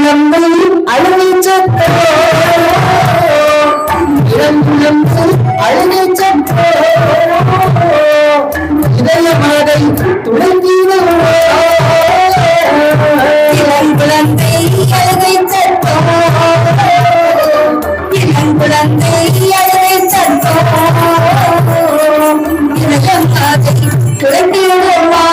இளங்குழந்தை அழுகைச்சத்தோ இளங்குழந்தை அழுகைச்சத்தோ இதயமதை துளைத்தீரோ இளங்குழந்தை அழுகைச்சத்தோ இளங்குழந்தை அழுகைச்சத்தோ இதயமதை துளைத்தீரோமா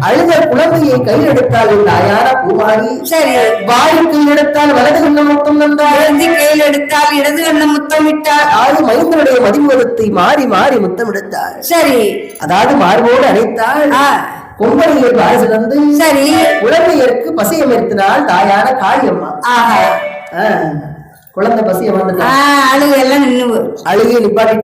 அழுத குழந்தையை கையில் எடுத்தால் தாயார பூவாரி சரி வாரி கையில் எடுத்தால் வலது கண்ணம் முத்தம் தந்தார் கையில் எடுத்தால் இடது கண்ணம் முத்தம் விட்டார் ஆறு மைந்தனுடைய மதிமுகத்தை மாறி மாறி முத்தம் எடுத்தார் சரி அதாவது மார்போடு அணைத்தால் கொம்பனையை வாரிசு தந்து சரி குழந்தையருக்கு பசியமர்த்தினால் தாயார காளியம்மா குழந்தை பசியம் வந்து அழுகை எல்லாம் அழுகை நிப்பாட்டி